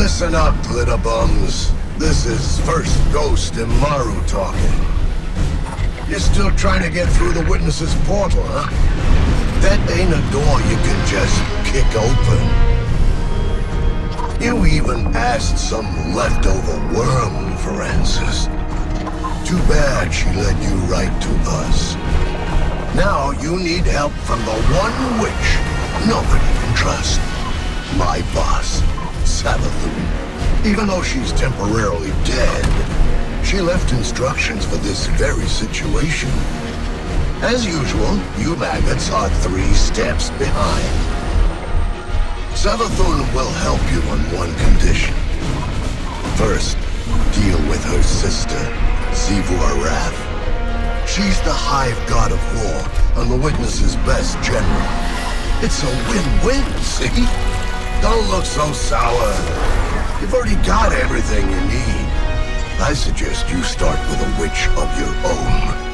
Listen up, glitter bums. This is First Ghost Imaru talking. You're still trying to get through the witness's portal, huh? That ain't a door you can just kick open. You even asked some leftover worm for answers. Too bad she led you right to us. Now you need help from the one witch nobody can trust. My boss, Savathun. Even though she's temporarily dead, she left instructions for this very situation. As usual, you maggots are 3 steps behind. Savathun will help you on one condition. First, deal with her sister, Xivu Arath. She's the Hive God of War and the Witness's best general. It's a win-win, see? Don't look so sour. You've already got everything you need. I suggest you start with a witch of your own.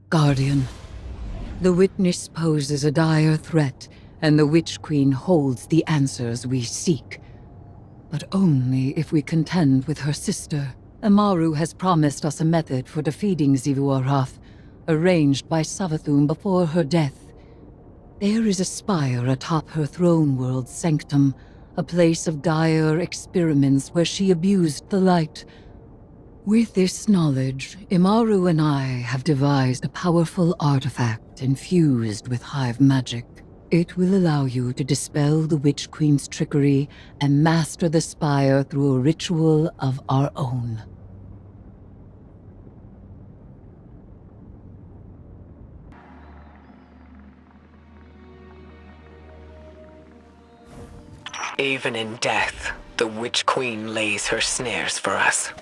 Guardian, the Witness poses a dire threat, and the Witch Queen holds the answers we seek. But only if we contend with her sister. Imaru has promised us a method for defeating Xivu Arath, arranged by Savathun before her death. There is a spire atop her throne world's sanctum, a place of dire experiments where she abused the light. With this knowledge, Imaru and I have devised a powerful artifact infused with Hive magic. It will allow you to dispel the Witch Queen's trickery and master the spire through a ritual of our own. Even in death, the Witch Queen lays her snares for us.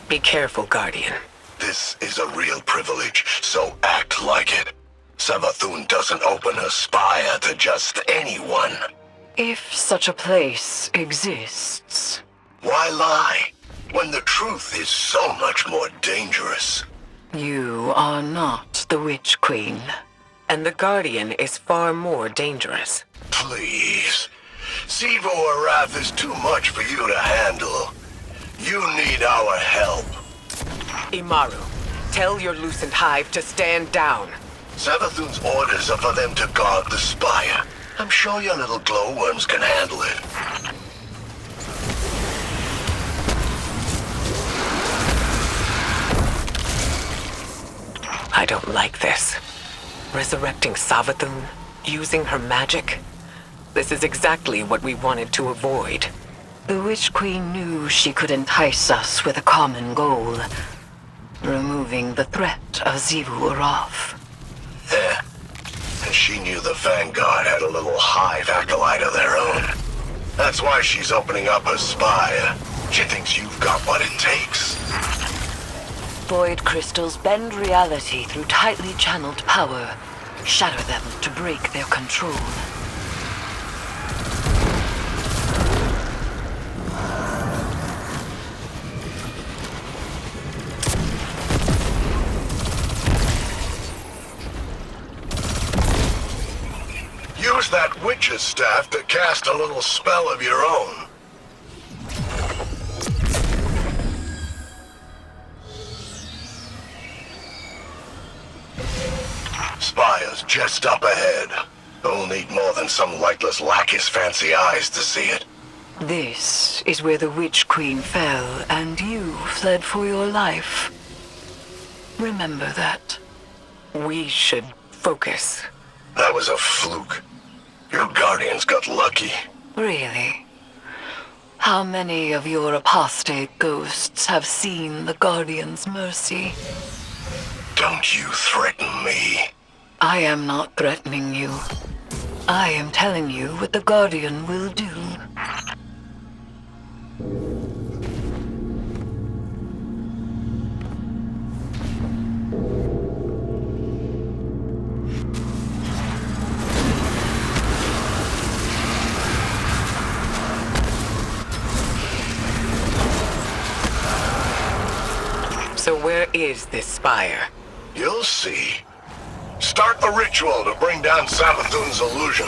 Be careful, Guardian. This is a real privilege, so act like it. Savathun doesn't open her spire to just anyone. If such a place exists. Why lie, when the truth is so much more dangerous? You are not the Witch Queen, and the Guardian is far more dangerous. Please. Xivu Arath is too much for you to handle. You need our help. Imaru, tell your Lucent Hive to stand down. Savathun's orders are for them to guard the spire. I'm sure your little glowworms can handle it. I don't like this. Resurrecting Savathun, using her magic. This is exactly what we wanted to avoid. The Witch Queen knew she could entice us with a common goal. Removing the threat of Xivu Arath. Yeah. And she knew the Vanguard had a little Hive acolyte of their own. That's why she's opening up her spire. She thinks you've got what it takes. Void crystals bend reality through tightly channeled power. Shatter them to break their control. Use that witch's staff to cast a little spell of your own. Spire's just up ahead. Don't need more than some lightless lackey's fancy eyes to see it. This is where the Witch Queen fell, and you fled for your life. Remember that. We should focus. That was a fluke. Your Guardians got lucky. Really? How many of your apostate ghosts have seen the Guardian's mercy? Don't you threaten me. I am not threatening you. I am telling you what the Guardian will do. Where is this spire? You'll see. Start the ritual to bring down Savathun's illusion.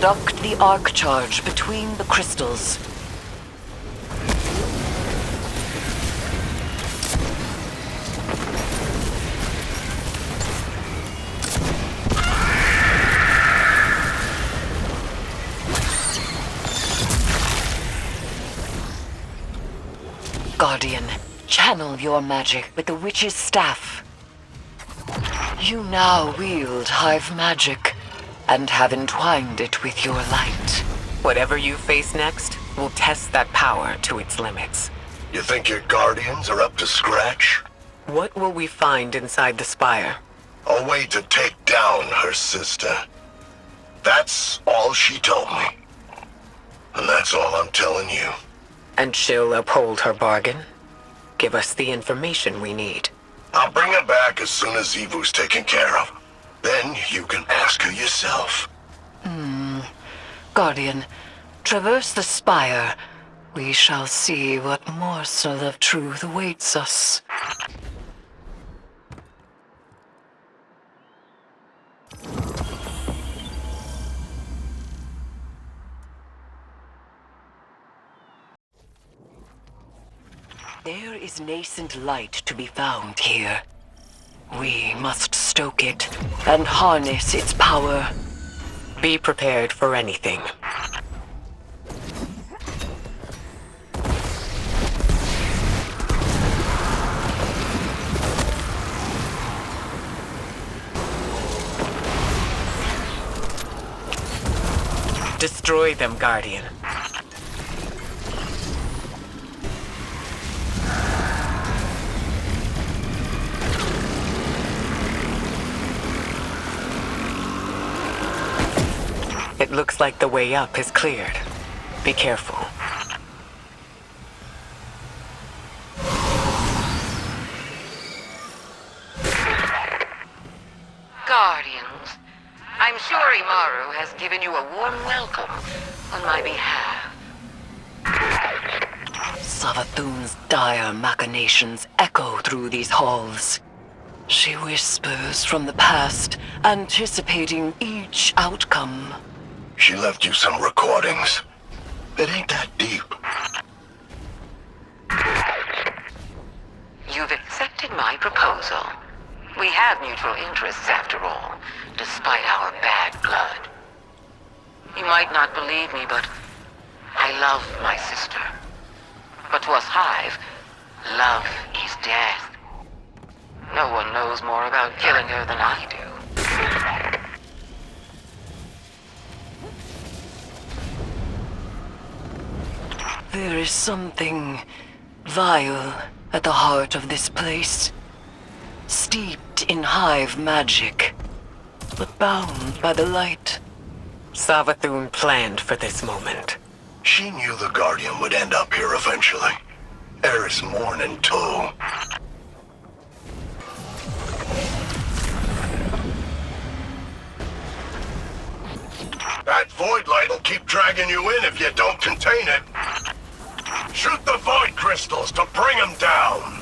Conduct the arc charge between the crystals. Guardian, channel your magic with the witch's staff. You now wield Hive magic, and have entwined it with your light. Whatever you face next will test that power to its limits. You think your guardians are up to scratch? What will we find inside the spire? A way to take down her sister. That's all she told me. And that's all I'm telling you. And she'll uphold her bargain? Give us the information we need. I'll bring her back as soon as Evu's taken care of. Then you can ask her yourself. Guardian, traverse the spire. We shall see what morsel of truth awaits us. There is nascent light to be found here. We must stoke it and harness its power. Be prepared for anything. Destroy them, Guardian. It looks like the way up is cleared. Be careful. Guardians, I'm sure Imaru has given you a warm welcome on my behalf. Savathun's dire machinations echo through these halls. She whispers from the past, anticipating each outcome. She left you some recordings. It ain't that deep. You've accepted my proposal. We have mutual interests after all, despite our bad blood. You might not believe me, but I love my sister. But to us Hive, love is death. No one knows more about killing her than I do. There is something vile at the heart of this place. Steeped in Hive magic, but bound by the light. Savathun planned for this moment. She knew the Guardian would end up here eventually. Eris Morn in tow. That void light'll keep dragging you in if you don't contain it. Shoot the void crystals to bring them down.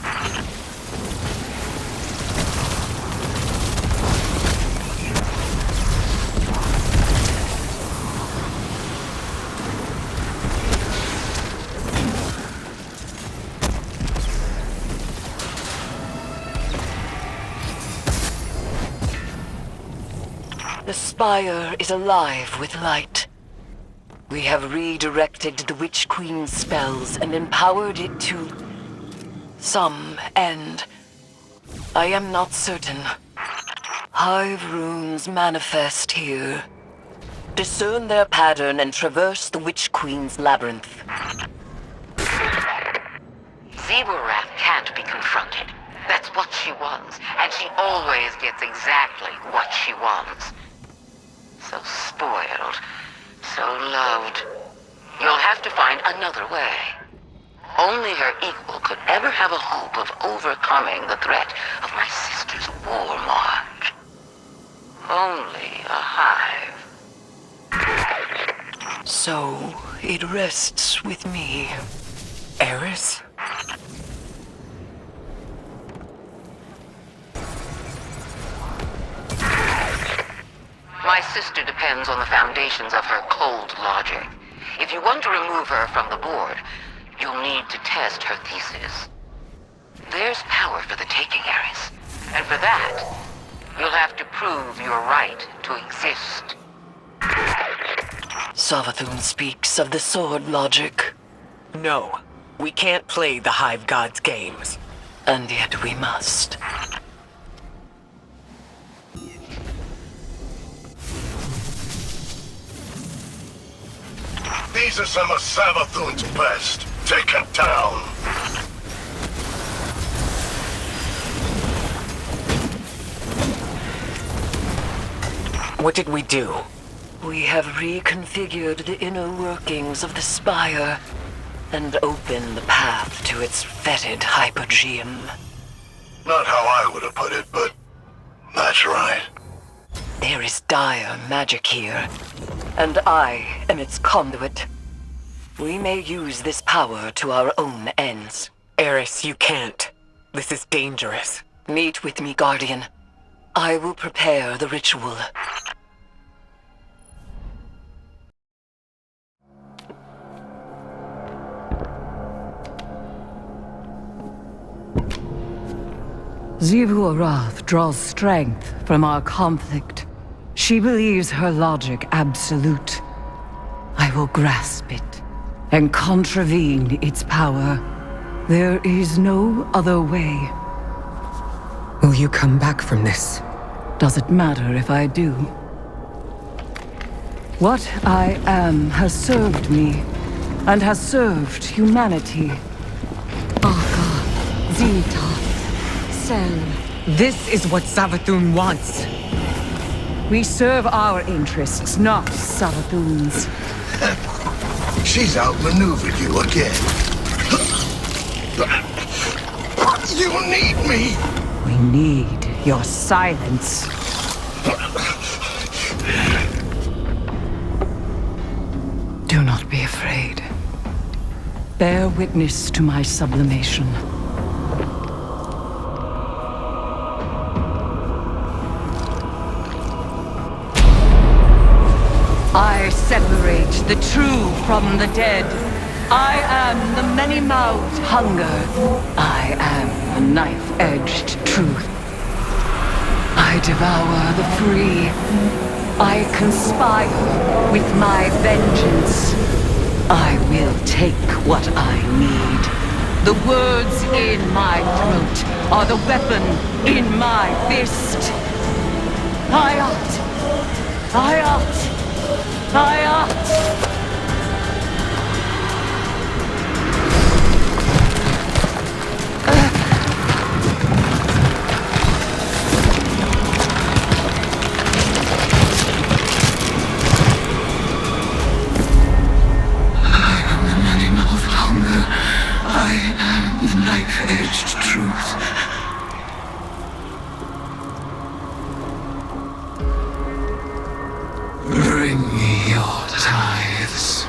The Spire is alive with light. We have redirected the Witch Queen's spells and empowered it to some end. I am not certain. Hive runes manifest here. Discern their pattern and traverse the Witch Queen's labyrinth. Zebrath can't be confronted. That's what she wants, and she always gets exactly what she wants. So spoiled, so loved. You'll have to find another way. Only her equal could ever have a hope of overcoming the threat of my sister's war march. Only a hive. So, it rests with me. Eris? My sister depends on the foundations of her cold logic. If you want to remove her from the board, you'll need to test her thesis. There's power for the taking, Eris. And for that, you'll have to prove your right to exist. Savathun speaks of the sword logic. No, we can't play the Hive God's games. And yet we must. These are some of Savathun's best. Take him down. What did we do? We have reconfigured the inner workings of the Spire and opened the path to its fetid hypogeum. Not how I would have put it, but that's right. There is dire magic here, and I am its conduit. We may use this power to our own ends. Eris, you can't. This is dangerous. Meet with me, Guardian. I will prepare the ritual. Xivu Arath draws strength from our conflict. She believes her logic absolute. I will grasp it and contravene its power. There is no other way. Will you come back from this? Does it matter if I do? What I am has served me, and has served humanity. Aka, Zeta, Sel. This is what Savathun wants. We serve our interests, not Savathun's. She's outmaneuvered you again. You need me! We need your silence. Do not be afraid. Bear witness to my sublimation. I separate the true from the dead. I am the many-mouthed hunger. I am the knife-edged truth. I devour the free. I conspire with my vengeance. I will take what I need. The words in my throat are the weapon in my fist. Hayat! Hayat! Hayat! Knife-edged truth. Bring me your tithes.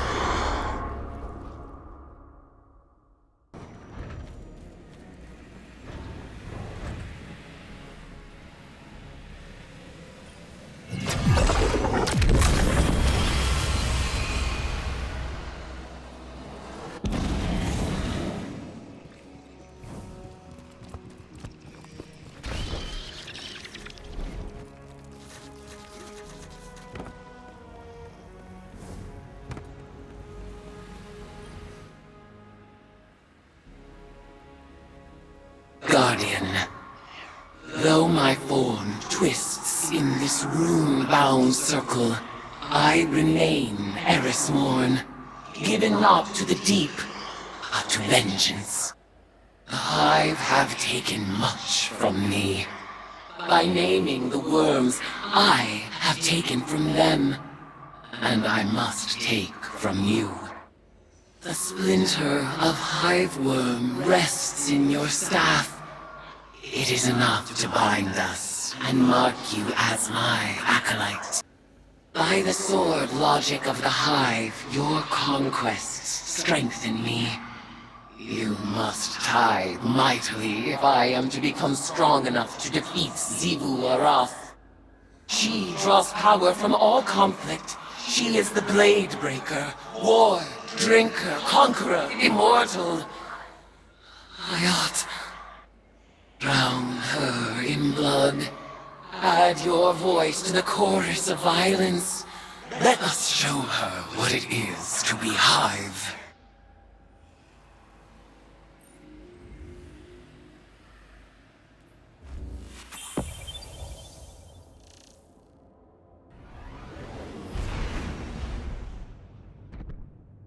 Guardian, though my form twists in this rune-bound circle, I remain Eris Morn, given not to the deep, but to vengeance. The Hive have taken much from me. By naming the worms, I have taken from them, and I must take from you. The splinter of Hive Worm rests in your staff. It is enough to bind us and mark you as my acolyte. By the sword logic of the Hive, your conquests strengthen me. You must tithe mightily if I am to become strong enough to defeat Xivu Arath. She draws power from all conflict. She is the Blade Breaker, War, Drinker, Conqueror, Immortal. I ought drown her in blood. Add your voice to the chorus of violence. Let us show her what it is to be Hive.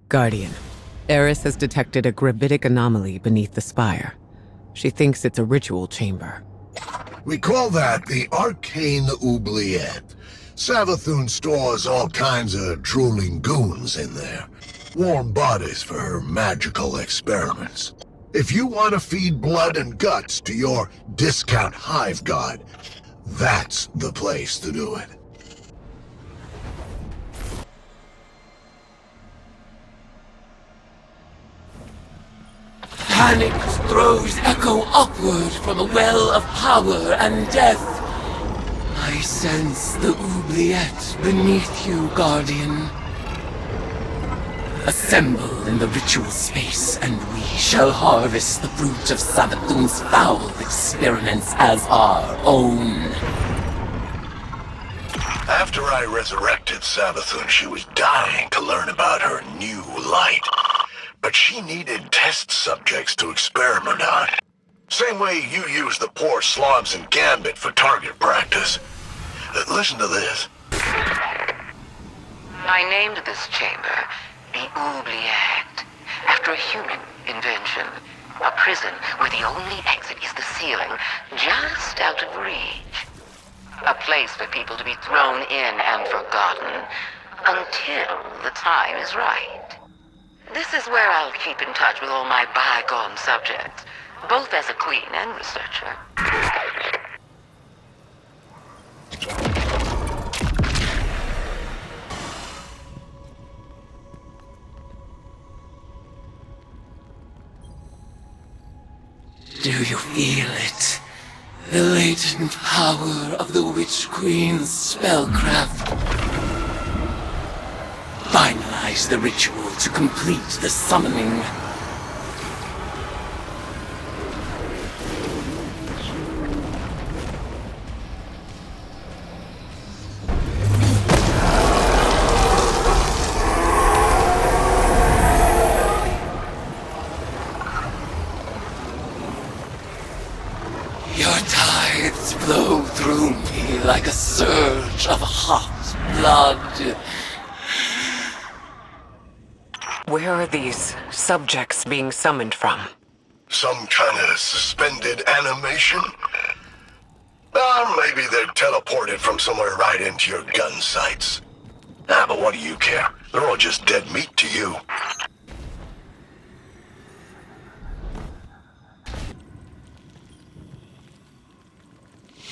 Guardian, Eris has detected a gravitic anomaly beneath the spire. She thinks it's a ritual chamber. We call that the Arcane Oubliette. Savathun stores all kinds of drooling goons in there. Warm bodies for her magical experiments. If you want to feed blood and guts to your discount Hive god, that's the place to do it. Panicked throws echo upward from a well of power and death. I sense the oubliette beneath you, Guardian. Assemble in the ritual space, and we shall harvest the fruit of Savathun's foul experiments as our own. After I resurrected Savathun, she was dying to learn about her new light. But she needed test subjects to experiment on. Same way you use the poor slobs in Gambit for target practice. Listen to this. I named this chamber the Oubliette, after a human invention. A prison where the only exit is the ceiling, just out of reach. A place for people to be thrown in and forgotten, until the time is right. This is where I'll keep in touch with all my bygone subjects, both as a queen and researcher. Do you feel it? The latent power of the Witch Queen's spellcraft. Finalize the ritual to complete the summoning. Your tides flow through me like a surge of hot blood. Where are these subjects being summoned from? Some kind of suspended animation? Maybe they're teleported from somewhere right into your gun sights. But what do you care? They're all just dead meat to you.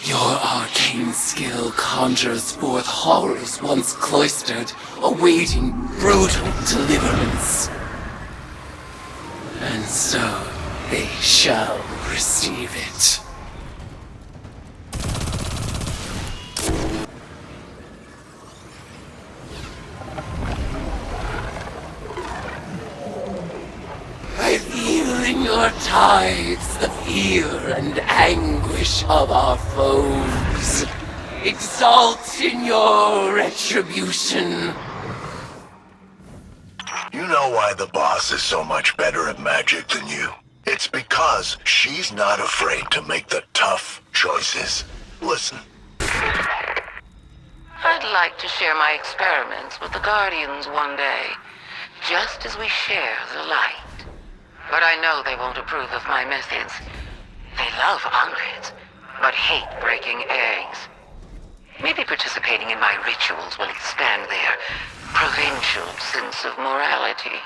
Your arcane skill conjures forth horrors once cloistered, awaiting brutal deliverance. And so they shall receive it. I feel in your tides the fear and anguish of our foes. Exalt in your retribution. You know why the boss is so much better at magic than you? It's because she's not afraid to make the tough choices. Listen. I'd like to share my experiments with the Guardians one day, just as we share the light. But I know they won't approve of my methods. They love omelets, but hate breaking eggs. Maybe participating in my rituals will expand their provincial sense of morality.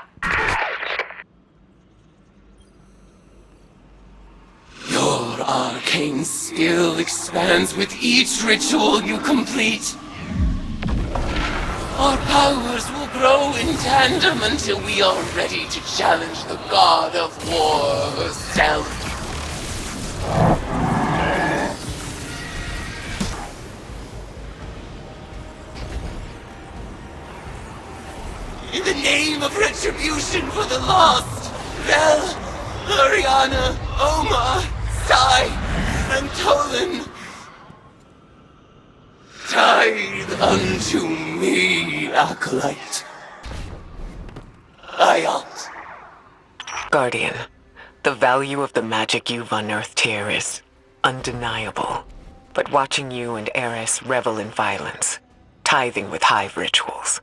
Your arcane skill expands with each ritual you complete. Our powers will grow in tandem until we are ready to challenge the god of war herself. In the name of retribution for the lost, Rel, Ariana, Oma, Sai, and Tolan, tithe unto me, Acolyte. Ayat. Guardian, the value of the magic you've unearthed here is undeniable. But watching you and Eris revel in violence, tithing with hive rituals,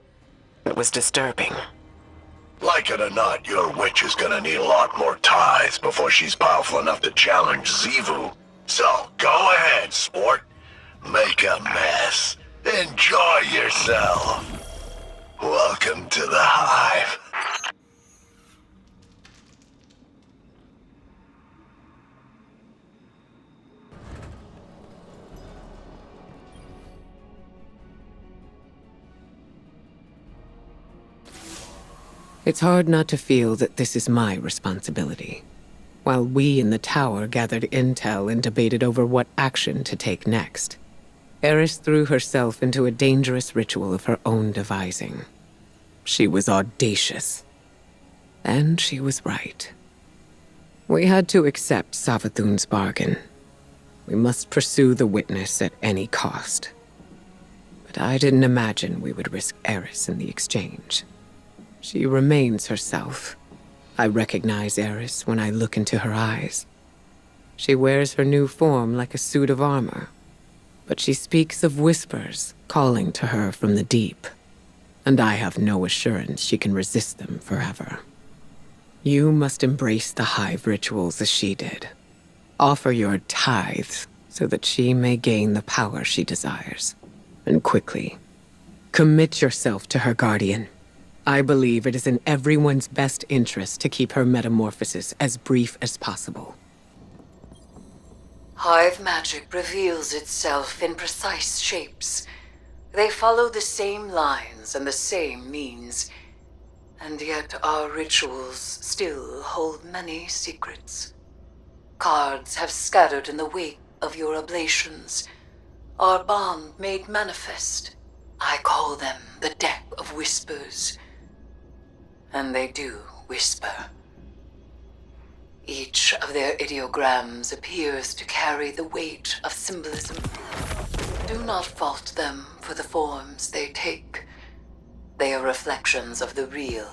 it was disturbing. Like it or not, your witch is gonna need a lot more ties before she's powerful enough to challenge Xivu. So, go ahead, sport. Make a mess. Enjoy yourself. Welcome to the Hive. It's hard not to feel that this is my responsibility. While we in the tower gathered intel and debated over what action to take next, Eris threw herself into a dangerous ritual of her own devising. She was audacious. And she was right. We had to accept Savathun's bargain. We must pursue the witness at any cost. But I didn't imagine we would risk Eris in the exchange. She remains herself. I recognize Eris when I look into her eyes. She wears her new form like a suit of armor, but she speaks of whispers calling to her from the deep, and I have no assurance she can resist them forever. You must embrace the hive rituals as she did. Offer your tithes so that she may gain the power she desires, and quickly. Commit yourself to her guardian. I believe it is in everyone's best interest to keep her metamorphosis as brief as possible. Hive magic reveals itself in precise shapes. They follow the same lines and the same means. And yet our rituals still hold many secrets. Cards have scattered in the wake of your oblations. Our bond made manifest. I call them the Deck of Whispers. And they do whisper. Each of their ideograms appears to carry the weight of symbolism. Do not fault them for the forms they take. They are reflections of the real,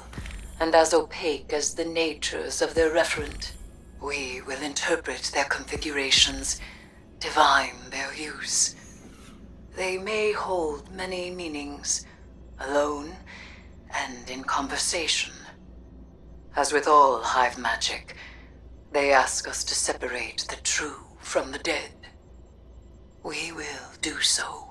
and as opaque as the natures of their referent. We will interpret their configurations, divine their use. They may hold many meanings, alone and in conversation. As with all hive magic, they ask us to separate the true from the dead. We will do so.